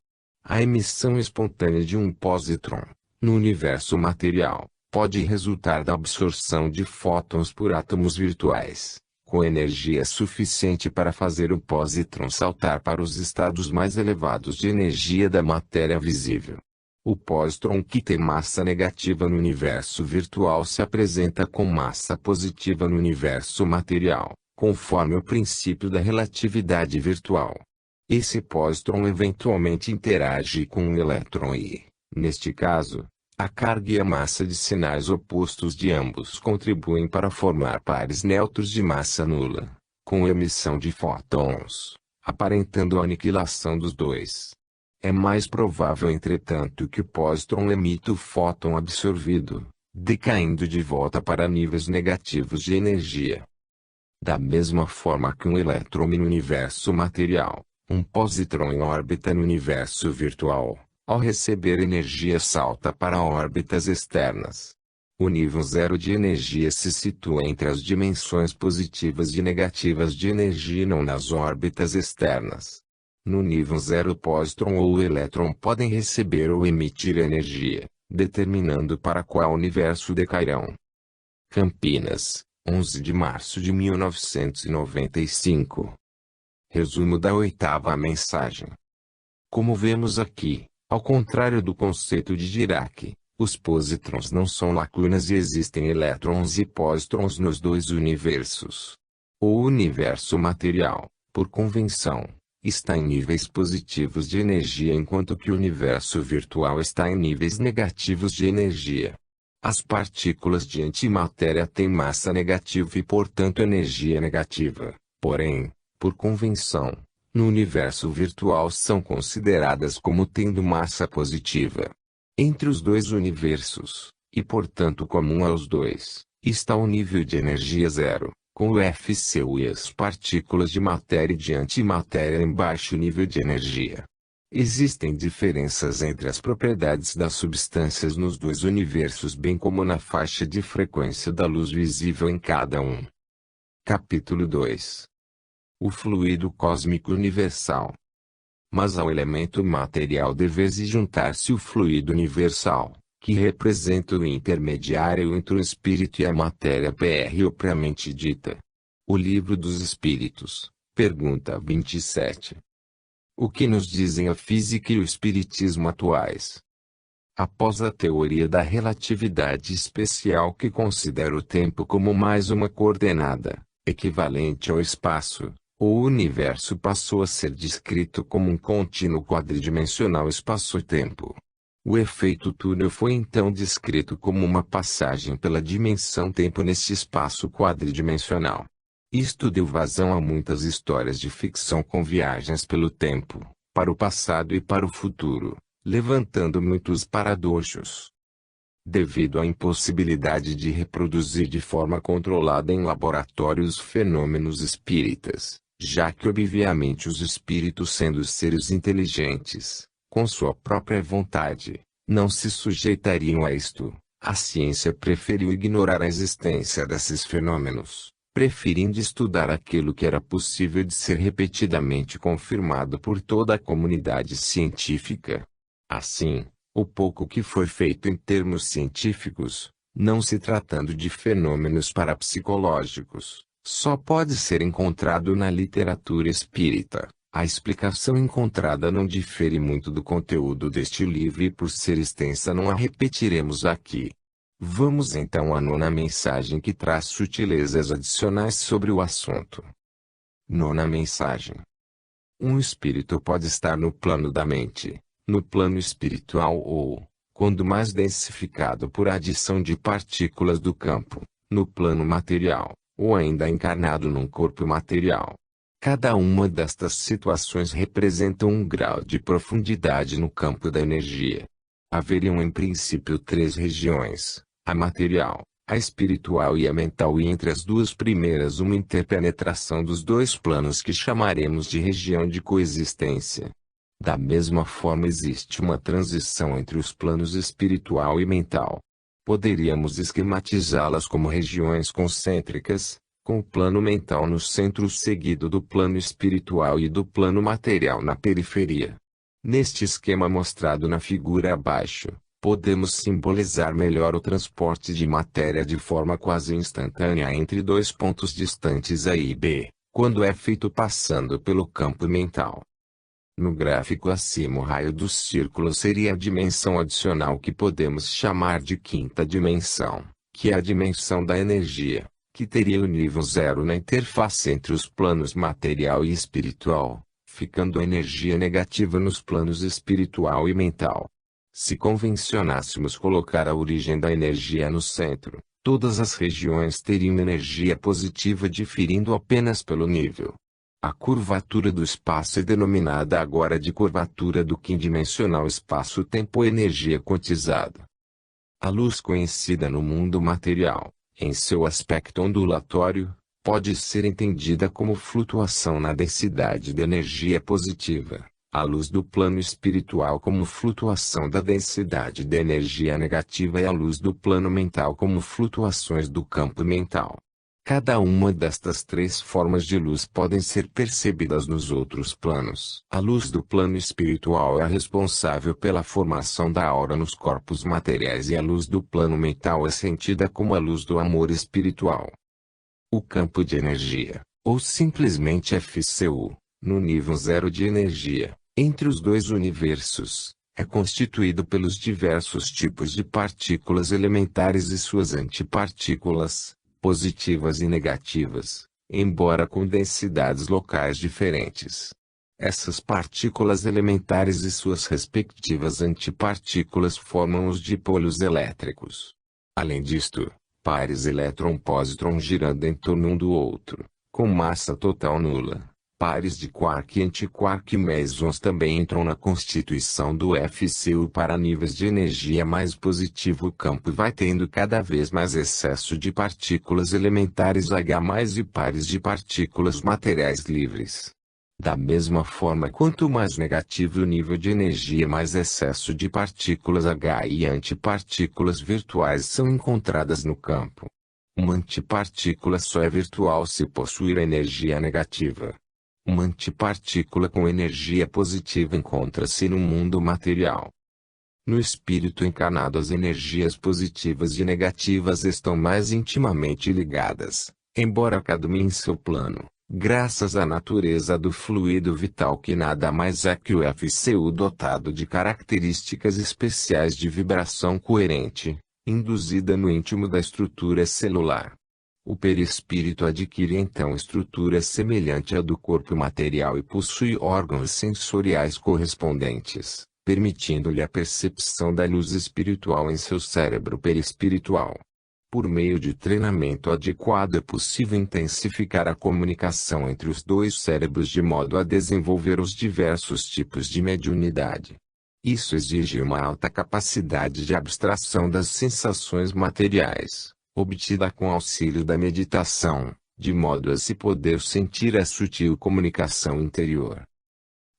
A emissão espontânea de um pósitron, no universo material, pode resultar da absorção de fótons por átomos virtuais, com energia suficiente para fazer o pósitron saltar para os estados mais elevados de energia da matéria visível. O pósitron que tem massa negativa no universo virtual se apresenta com massa positiva no universo material, conforme o princípio da relatividade virtual. Esse pósitron eventualmente interage com um elétron e, neste caso, a carga e a massa de sinais opostos de ambos contribuem para formar pares neutros de massa nula, com emissão de fótons, aparentando a aniquilação dos dois. É mais provável, entretanto, que o pósitron emita o fóton absorvido, decaindo de volta para níveis negativos de energia. Da mesma forma que um elétron no universo material, um positron em órbita no universo virtual, ao receber energia salta para órbitas externas. O nível zero de energia se situa entre as dimensões positivas e negativas de energia e não nas órbitas externas. No nível zero o pósitron ou o elétron podem receber ou emitir energia, determinando para qual universo decairão. Campinas, 11 de março de 1995. Resumo da 8ª mensagem. Como vemos aqui, ao contrário do conceito de Dirac, os positrons não são lacunas e existem elétrons e pósitrons nos dois universos. O universo material, por convenção, está em níveis positivos de energia enquanto que o universo virtual está em níveis negativos de energia. As partículas de antimatéria têm massa negativa e portanto energia negativa, porém, por convenção, no universo virtual são consideradas como tendo massa positiva. Entre os dois universos, e portanto comum aos dois, está o nível de energia zero, com o FCU e as partículas de matéria e de antimatéria em baixo nível de energia. Existem diferenças entre as propriedades das substâncias nos dois universos bem como na faixa de frequência da luz visível em cada um. Capítulo 2. O fluido cósmico universal. Mas ao elemento material deve juntar-se o fluido universal, que representa o intermediário entre o espírito e a matéria propriamente dita. O Livro dos Espíritos, pergunta 27. O que nos dizem a física e o espiritismo atuais? Após a teoria da relatividade especial que considera o tempo como mais uma coordenada, equivalente ao espaço, o universo passou a ser descrito como um contínuo quadridimensional espaço-tempo. O efeito túnel foi então descrito como uma passagem pela dimensão-tempo neste espaço quadridimensional. Isto deu vazão a muitas histórias de ficção com viagens pelo tempo, para o passado e para o futuro, levantando muitos paradoxos. Devido à impossibilidade de reproduzir de forma controlada em laboratórios fenômenos espíritas, já que obviamente os espíritos sendo seres inteligentes, com sua própria vontade, não se sujeitariam a isto, a ciência preferiu ignorar a existência desses fenômenos, preferindo estudar aquilo que era possível de ser repetidamente confirmado por toda a comunidade científica. Assim, o pouco que foi feito em termos científicos, não se tratando de fenômenos parapsicológicos, só pode ser encontrado na literatura espírita. A explicação encontrada não difere muito do conteúdo deste livro e por ser extensa não a repetiremos aqui. Vamos então à 9ª mensagem que traz sutilezas adicionais sobre o assunto. 9ª mensagem. Um espírito pode estar no plano da mente, no plano espiritual ou, quando mais densificado por adição de partículas do campo, no plano material, ou ainda encarnado num corpo material. Cada uma destas situações representa um grau de profundidade no campo da energia. Haveriam em princípio 3 regiões, a material, a espiritual e a mental, e entre as duas primeiras uma interpenetração dos dois planos que chamaremos de região de coexistência. Da mesma forma existe uma transição entre os planos espiritual e mental. Poderíamos esquematizá-las como regiões concêntricas, com o plano mental no centro seguido do plano espiritual e do plano material na periferia. Neste esquema mostrado na figura abaixo, podemos simbolizar melhor o transporte de matéria de forma quase instantânea entre dois pontos distantes A e B, quando é feito passando pelo campo mental. No gráfico acima, o raio do círculo seria a dimensão adicional que podemos chamar de quinta dimensão, que é a dimensão da energia, que teria o nível zero na interface entre os planos material e espiritual, ficando a energia negativa nos planos espiritual e mental. Se convencionássemos colocar a origem da energia no centro, todas as regiões teriam energia positiva diferindo apenas pelo nível. A curvatura do espaço é denominada agora de curvatura do quindimensional espaço-tempo ou energia quantizada. A luz conhecida no mundo material, em seu aspecto ondulatório, pode ser entendida como flutuação na densidade de energia positiva, a luz do plano espiritual como flutuação da densidade de energia negativa e a luz do plano mental como flutuações do campo mental. Cada uma destas três formas de luz podem ser percebidas nos outros planos. A luz do plano espiritual é a responsável pela formação da aura nos corpos materiais e a luz do plano mental é sentida como a luz do amor espiritual. O campo de energia, ou simplesmente FCU, no nível zero de energia, entre os dois universos, é constituído pelos diversos tipos de partículas elementares e suas antipartículas, positivas e negativas, embora com densidades locais diferentes. Essas partículas elementares e suas respectivas antipartículas formam os dipólios elétricos. Além disto, pares elétron-pósitron girando em torno um do outro, com massa total nula. Pares de quark e antiquark e mesons também entram na constituição do FCU para níveis de energia mais positivo. O campo vai tendo cada vez mais excesso de partículas elementares H+, e pares de partículas materiais livres. Da mesma forma, quanto mais negativo o nível de energia, mais excesso de partículas H e antipartículas virtuais são encontradas no campo. Uma antipartícula só é virtual se possuir energia negativa. Uma antipartícula com energia positiva encontra-se no mundo material. No espírito encarnado, as energias positivas e negativas estão mais intimamente ligadas, embora cada uma em seu plano, graças à natureza do fluido vital que nada mais é que o FCU dotado de características especiais de vibração coerente, induzida no íntimo da estrutura celular. O perispírito adquire então estrutura semelhante à do corpo material e possui órgãos sensoriais correspondentes, permitindo-lhe a percepção da luz espiritual em seu cérebro perispiritual. Por meio de treinamento adequado é possível intensificar a comunicação entre os dois cérebros de modo a desenvolver os diversos tipos de mediunidade. Isso exige uma alta capacidade de abstração das sensações materiais, obtida com auxílio da meditação, de modo a se poder sentir a sutil comunicação interior.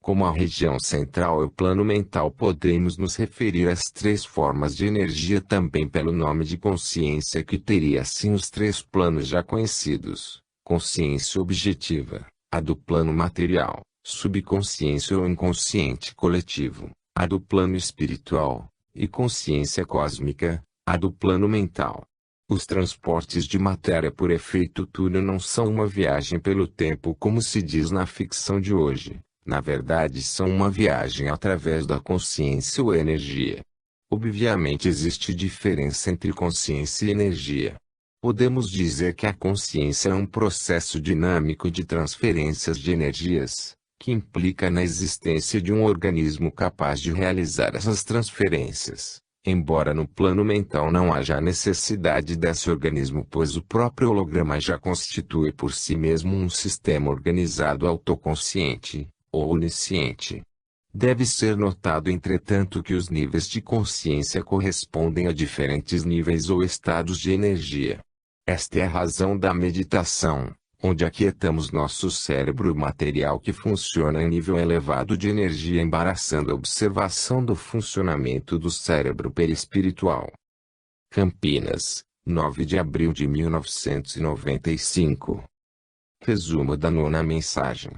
Como a região central é o plano mental, podemos nos referir às três formas de energia também pelo nome de consciência, que teria assim os três planos já conhecidos: consciência objetiva, a do plano material, subconsciência ou inconsciente coletivo, a do plano espiritual, e consciência cósmica, a do plano mental. Os transportes de matéria por efeito túnel não são uma viagem pelo tempo como se diz na ficção de hoje. Na verdade, são uma viagem através da consciência ou energia. Obviamente existe diferença entre consciência e energia. Podemos dizer que a consciência é um processo dinâmico de transferências de energias, que implica na existência de um organismo capaz de realizar essas transferências. Embora no plano mental não haja necessidade desse organismo, pois o próprio holograma já constitui por si mesmo um sistema organizado autoconsciente, ou onisciente. Deve ser notado, entretanto, que os níveis de consciência correspondem a diferentes níveis ou estados de energia. Esta é a razão da meditação, onde aquietamos nosso cérebro material que funciona em nível elevado de energia, embaraçando a observação do funcionamento do cérebro perispiritual. Campinas, 9 de abril de 1995. Resumo da nona mensagem.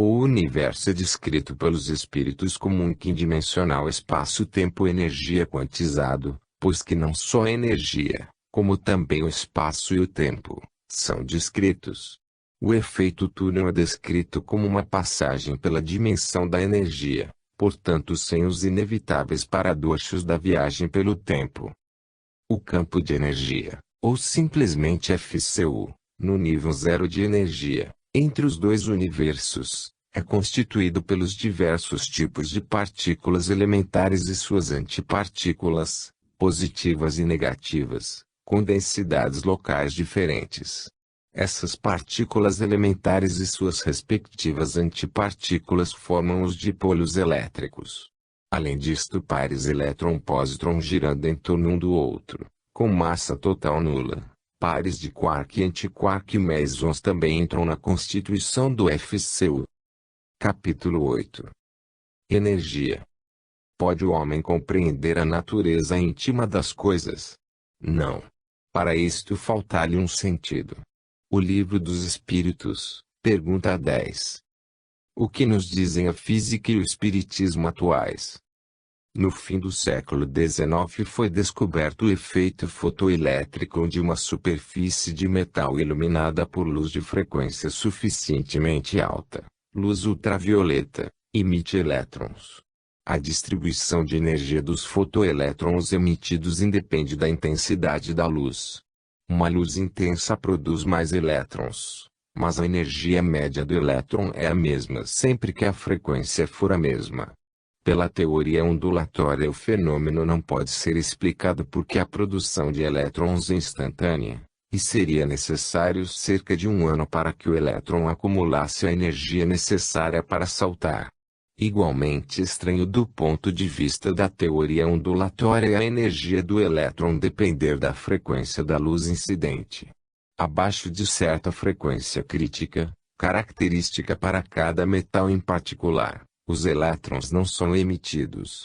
O universo é descrito pelos espíritos como um quindimensional espaço-tempo-energia quantizado, pois que não só a energia, como também o espaço e o tempo, são descritos. O efeito túnel é descrito como uma passagem pela dimensão da energia, portanto sem os inevitáveis paradoxos da viagem pelo tempo. O campo de energia, ou simplesmente FCU, no nível zero de energia, entre os dois universos, é constituído pelos diversos tipos de partículas elementares e suas antipartículas, positivas e negativas, com densidades locais diferentes. Essas partículas elementares e suas respectivas antipartículas formam os dipolos elétricos. Além disto, pares elétron-pósitron girando em torno um do outro, com massa total nula. Pares de quark e antiquark e mesons também entram na constituição do FCU. Capítulo 8. Energia. Pode o homem compreender a natureza íntima das coisas? Não. Para isto falta-lhe um sentido. O Livro dos Espíritos, pergunta 10. O que nos dizem a física e o espiritismo atuais? No fim do século XIX foi descoberto o efeito fotoelétrico onde uma superfície de metal iluminada por luz de frequência suficientemente alta, luz ultravioleta, emite elétrons. A distribuição de energia dos fotoelétrons emitidos independe da intensidade da luz. Uma luz intensa produz mais elétrons, mas a energia média do elétron é a mesma sempre que a frequência for a mesma. Pela teoria ondulatória o fenômeno não pode ser explicado porque a produção de elétrons é instantânea, e seria necessário cerca de um ano para que o elétron acumulasse a energia necessária para saltar. Igualmente estranho do ponto de vista da teoria ondulatória é a energia do elétron depender da frequência da luz incidente. Abaixo de certa frequência crítica, característica para cada metal em particular, os elétrons não são emitidos.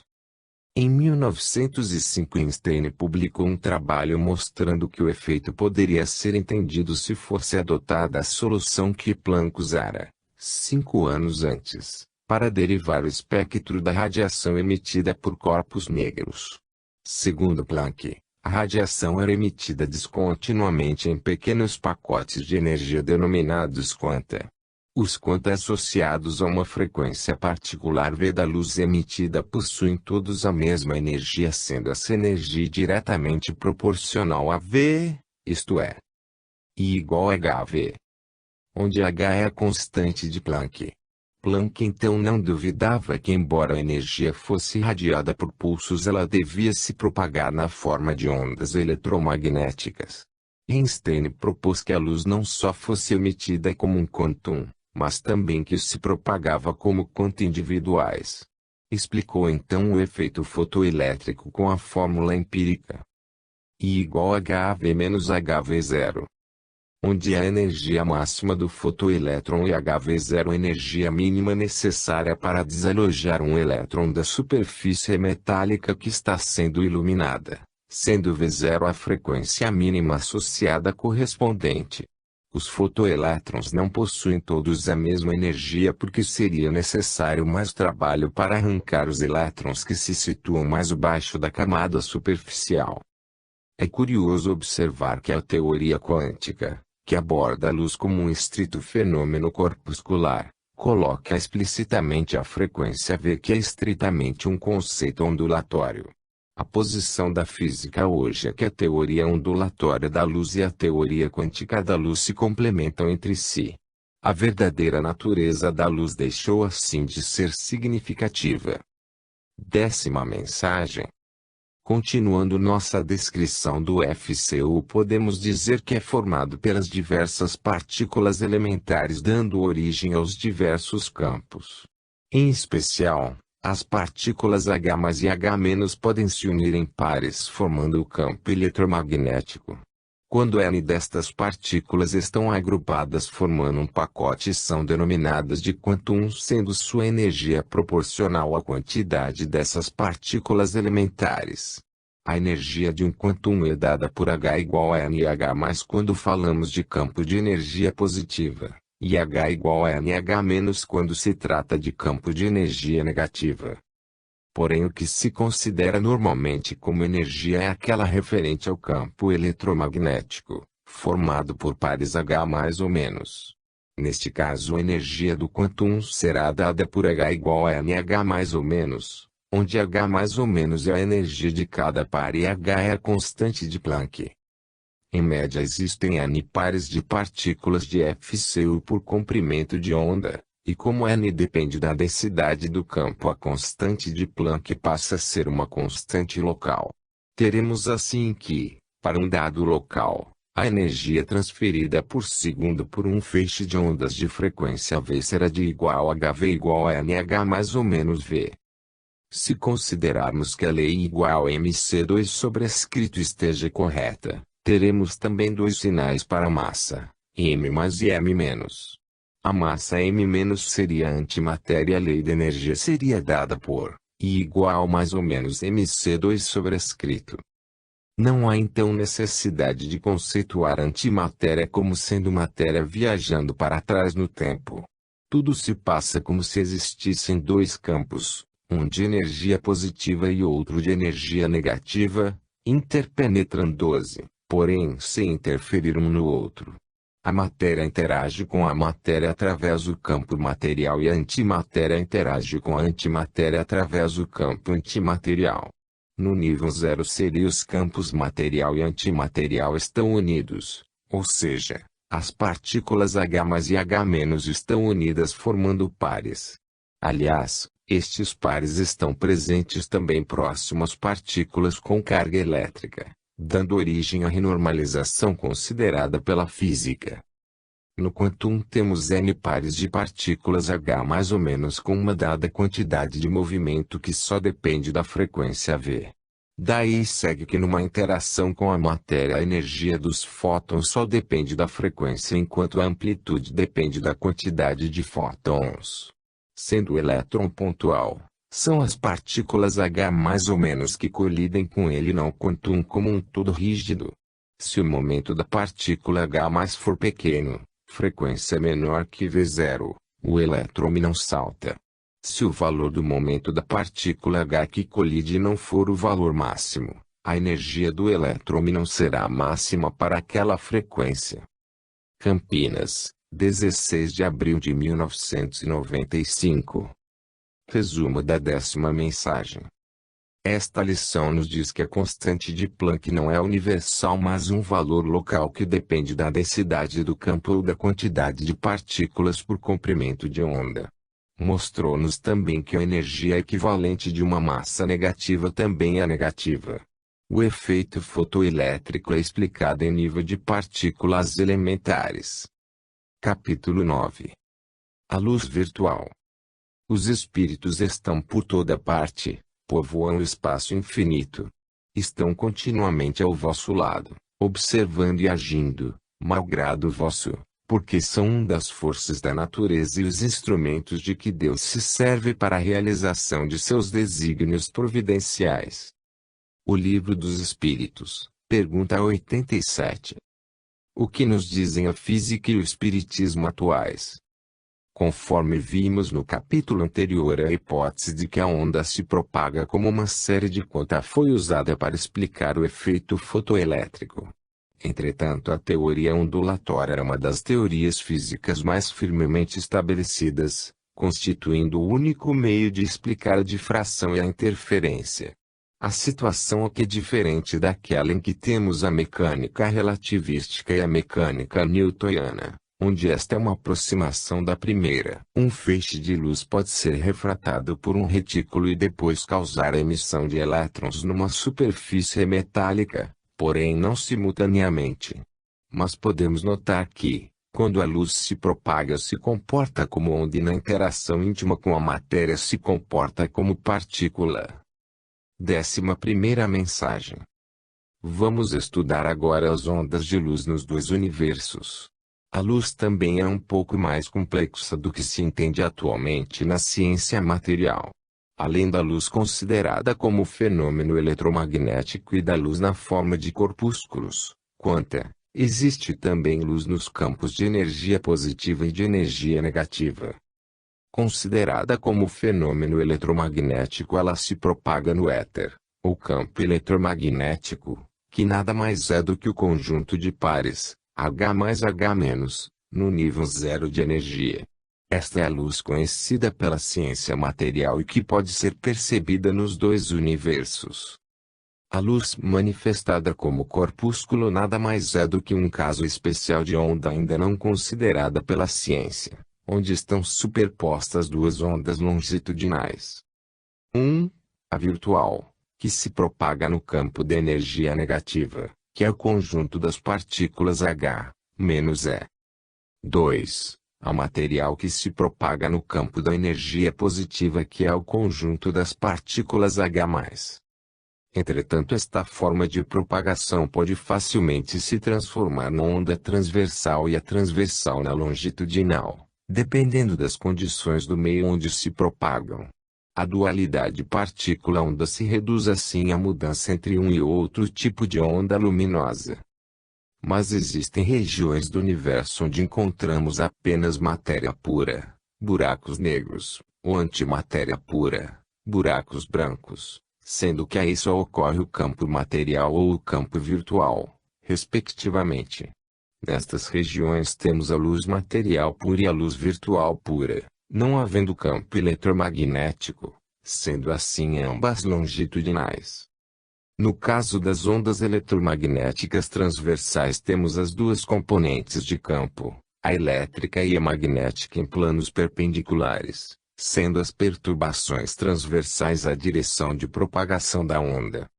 Em 1905 Einstein publicou um trabalho mostrando que o efeito poderia ser entendido se fosse adotada a solução que Planck usara, 5 anos antes, para derivar o espectro da radiação emitida por corpos negros. Segundo Planck, a radiação era emitida descontinuamente em pequenos pacotes de energia denominados quanta. Os quanta associados a uma frequência particular V da luz emitida possuem todos a mesma energia, sendo essa energia diretamente proporcional a V, isto é, I igual a HV, onde H é a constante de Planck. Planck então não duvidava que embora a energia fosse irradiada por pulsos ela devia se propagar na forma de ondas eletromagnéticas. Einstein propôs que a luz não só fosse emitida como um quantum, mas também que se propagava como quanta individuais. Explicou então o efeito fotoelétrico com a fórmula empírica I igual a HV menos HV0. Onde a energia máxima do fotoelétron e HV0 a energia mínima necessária para desalojar um elétron da superfície metálica que está sendo iluminada, sendo V0 a frequência mínima associada correspondente. Os fotoelétrons não possuem todos a mesma energia porque seria necessário mais trabalho para arrancar os elétrons que se situam mais abaixo da camada superficial. É curioso observar que a teoria quântica, que aborda a luz como um estrito fenômeno corpuscular, coloca explicitamente a frequência V que é estritamente um conceito ondulatório. A posição da física hoje é que a teoria ondulatória da luz e a teoria quântica da luz se complementam entre si. A verdadeira natureza da luz deixou assim de ser significativa. 10ª mensagem. Continuando nossa descrição do FCU, podemos dizer que é formado pelas diversas partículas elementares dando origem aos diversos campos. Em especial, as partículas H+ e H- podem se unir em pares formando o campo eletromagnético. Quando N destas partículas estão agrupadas formando um pacote são denominadas de quantums, sendo sua energia proporcional à quantidade dessas partículas elementares. A energia de um quantum é dada por H igual a NH+, quando falamos de campo de energia positiva, e H igual a NH- quando se trata de campo de energia negativa. Porém, o que se considera normalmente como energia é aquela referente ao campo eletromagnético, formado por pares H mais ou menos. Neste caso a energia do quantum será dada por H igual a mH mais ou menos, onde H mais ou menos é a energia de cada par e H é a constante de Planck. Em média existem N pares de partículas de FCU por comprimento de onda, e como N depende da densidade do campo, a constante de Planck passa a ser uma constante local. Teremos assim que, para um dado local, a energia transferida por segundo por um feixe de ondas de frequência V será de igual a HV igual a mH mais ou menos V. Se considerarmos que a lei igual a mc2 sobrescrito esteja correta, teremos também dois sinais para a massa, m mais e m menos. A massa m menos seria a antimatéria e a lei da energia seria dada por I igual mais ou menos mc2 sobrescrito. Não há então necessidade de conceituar a antimatéria como sendo matéria viajando para trás no tempo. Tudo se passa como se existissem dois campos, um de energia positiva e outro de energia negativa, interpenetrando-se, porém sem interferir um no outro. A matéria interage com a matéria através do campo material e a antimatéria interage com a antimatéria através do campo antimaterial. No nível zero seria os campos material e antimaterial estão unidos, ou seja, as partículas H+ e H- estão unidas formando pares. Aliás, estes pares estão presentes também próximo às partículas com carga elétrica, dando origem à renormalização considerada pela física. No quantum temos N pares de partículas H mais ou menos com uma dada quantidade de movimento que só depende da frequência V. Daí segue que numa interação com a matéria a energia dos fótons só depende da frequência enquanto a amplitude depende da quantidade de fótons. Sendo o elétron pontual, são as partículas H mais ou menos que colidem com ele não o quantum como um todo rígido. Se o momento da partícula H+ for pequeno, frequência menor que V0, o elétron não salta. Se o valor do momento da partícula H que colide não for o valor máximo, a energia do elétron não será máxima para aquela frequência. Campinas, 16 de abril de 1995. Resumo da 10ª mensagem. Esta lição nos diz que a constante de Planck não é universal mas um valor local que depende da densidade do campo ou da quantidade de partículas por comprimento de onda. Mostrou-nos também que a energia equivalente de uma massa negativa também é negativa. O efeito fotoelétrico é explicado em nível de partículas elementares. Capítulo 9. A luz virtual. Os espíritos estão por toda parte, povoam o espaço infinito. Estão continuamente ao vosso lado, observando e agindo, malgrado vosso, porque são uma das forças da natureza e os instrumentos de que Deus se serve para a realização de seus desígnios providenciais. O Livro dos Espíritos, pergunta 87. O que nos dizem a física e o espiritismo atuais? Conforme vimos no capítulo anterior, a hipótese de que a onda se propaga como uma série de conta foi usada para explicar o efeito fotoelétrico. Entretanto, a teoria ondulatória é uma das teorias físicas mais firmemente estabelecidas, constituindo o único meio de explicar a difração e a interferência. A situação aqui é diferente daquela em que temos a mecânica relativística e a mecânica newtoniana, onde esta é uma aproximação da primeira. Um feixe de luz pode ser refratado por um retículo e depois causar a emissão de elétrons numa superfície metálica, porém não simultaneamente. Mas podemos notar que, quando a luz se propaga se comporta como onda e na interação íntima com a matéria se comporta como partícula. 11ª mensagem. Vamos estudar agora as ondas de luz nos dois universos. A luz também é um pouco mais complexa do que se entende atualmente na ciência material. Além da luz considerada como fenômeno eletromagnético e da luz na forma de corpúsculos, quanta, existe também luz nos campos de energia positiva e de energia negativa. Considerada como fenômeno eletromagnético, ela se propaga no éter, ou campo eletromagnético, que nada mais é do que o conjunto de pares, H mais H-, no nível zero de energia. Esta é a luz conhecida pela ciência material e que pode ser percebida nos dois universos. A luz manifestada como corpúsculo nada mais é do que um caso especial de onda ainda não considerada pela ciência, onde estão superpostas duas ondas longitudinais. A virtual, que se propaga no campo de energia negativa, que é o conjunto das partículas H, menos E. 2. A material que se propaga no campo da energia positiva, que é o conjunto das partículas H+. Entretanto, esta forma de propagação pode facilmente se transformar na onda transversal e a transversal na longitudinal, dependendo das condições do meio onde se propagam. A dualidade partícula-onda se reduz assim à mudança entre um e outro tipo de onda luminosa. Mas existem regiões do universo onde encontramos apenas matéria pura, buracos negros, ou antimatéria pura, buracos brancos, sendo que aí só ocorre o campo material ou o campo virtual, respectivamente. Nestas regiões temos a luz material pura e a luz virtual pura, não havendo campo eletromagnético, sendo assim ambas longitudinais. No caso das ondas eletromagnéticas transversais temos as duas componentes de campo, a elétrica e a magnética em planos perpendiculares, sendo as perturbações transversais a direção de propagação da onda.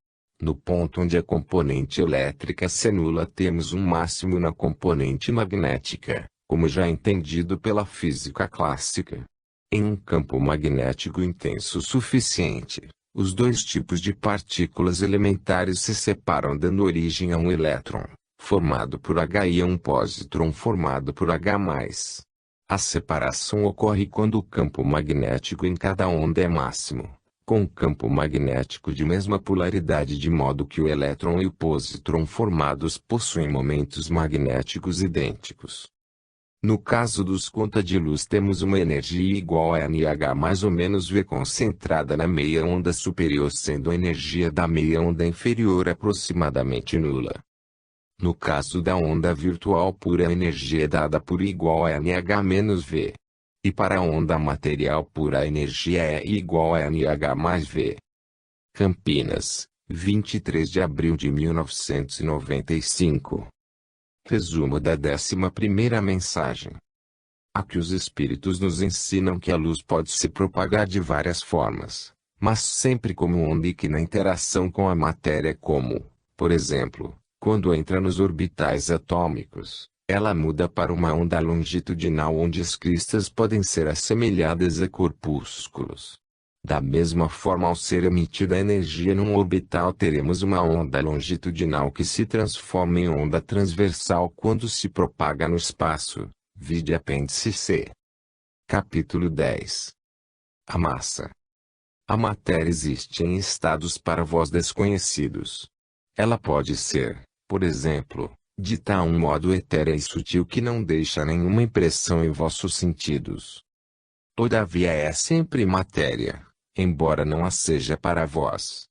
No ponto onde a componente elétrica se anula temos um máximo na componente magnética, como já entendido pela física clássica. Em um campo magnético intenso o suficiente, os dois tipos de partículas elementares se separam dando origem a um elétron, formado por H e a um pósitron formado por H+. A separação ocorre quando o campo magnético em cada onda é máximo, com o campo magnético de mesma polaridade de modo que o elétron e o pósitron formados possuem momentos magnéticos idênticos. No caso dos conta de luz temos uma energia igual a NH mais ou menos V concentrada na meia onda superior, sendo a energia da meia onda inferior aproximadamente nula. No caso da onda virtual pura a energia é dada por igual a NH menos V. E para a onda material pura a energia é igual a NH mais V. Campinas, 23 de abril de 1995. Resumo da 11ª mensagem. Aqui os espíritos nos ensinam que a luz pode se propagar de várias formas, mas sempre como onda e que na interação com a matéria como, por exemplo, quando entra nos orbitais atômicos, ela muda para uma onda longitudinal onde as cristas podem ser assemelhadas a corpúsculos. Da mesma forma, ao ser emitida energia num orbital teremos uma onda longitudinal que se transforma em onda transversal quando se propaga no espaço. Vide apêndice C. Capítulo 10. A massa. A matéria existe em estados para vós desconhecidos. Ela pode ser, por exemplo, de tal modo etérea e sutil que não deixa nenhuma impressão em vossos sentidos. Todavia é sempre matéria, embora não a seja para vós.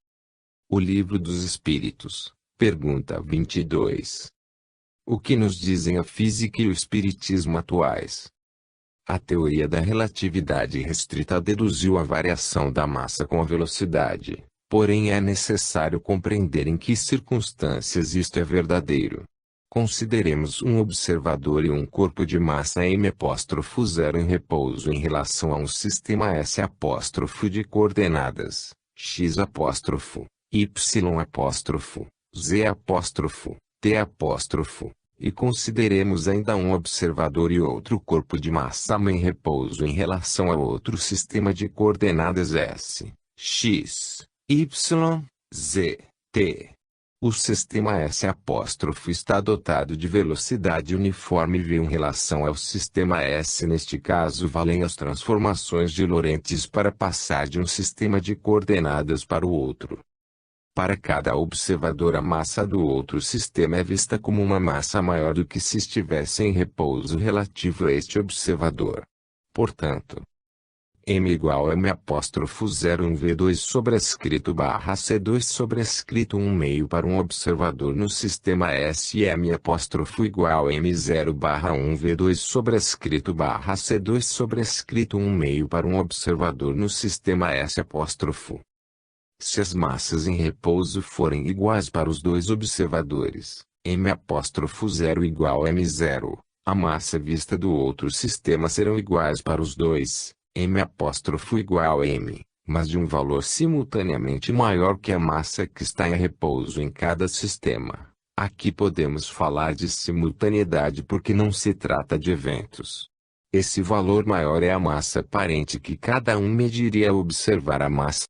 O Livro dos Espíritos, pergunta 22. O que nos dizem a física e o espiritismo atuais? A teoria da relatividade restrita deduziu a variação da massa com a velocidade, porém é necessário compreender em que circunstâncias isto é verdadeiro. Consideremos um observador e um corpo de massa m'0 em repouso em relação a um sistema S' de coordenadas, x', y', z', t', e consideremos ainda um observador e outro corpo de massa m em repouso em relação a outro sistema de coordenadas S, x, y, z, t. O sistema S' está dotado de velocidade uniforme v em relação ao sistema S. Neste caso valem as transformações de Lorentz para passar de um sistema de coordenadas para o outro. Para cada observador a massa do outro sistema é vista como uma massa maior do que se estivesse em repouso relativo a este observador. Portanto, M igual a M apóstrofo 01 V2 sobrescrito barra C2 sobrescrito 1 meio para um observador no sistema S e M apóstrofo igual a M0 barra 1 V2 sobrescrito barra C2 sobrescrito 1 meio para um observador no sistema S apóstrofo. Se as massas em repouso forem iguais para os dois observadores, M apóstrofo 0 igual a M0, a massa vista do outro sistema serão iguais para os dois, M apóstrofo igual a M, mas de um valor simultaneamente maior que a massa que está em repouso em cada sistema. Aqui podemos falar de simultaneidade porque não se trata de eventos. Esse valor maior é a massa aparente que cada um mediria ao observar a massa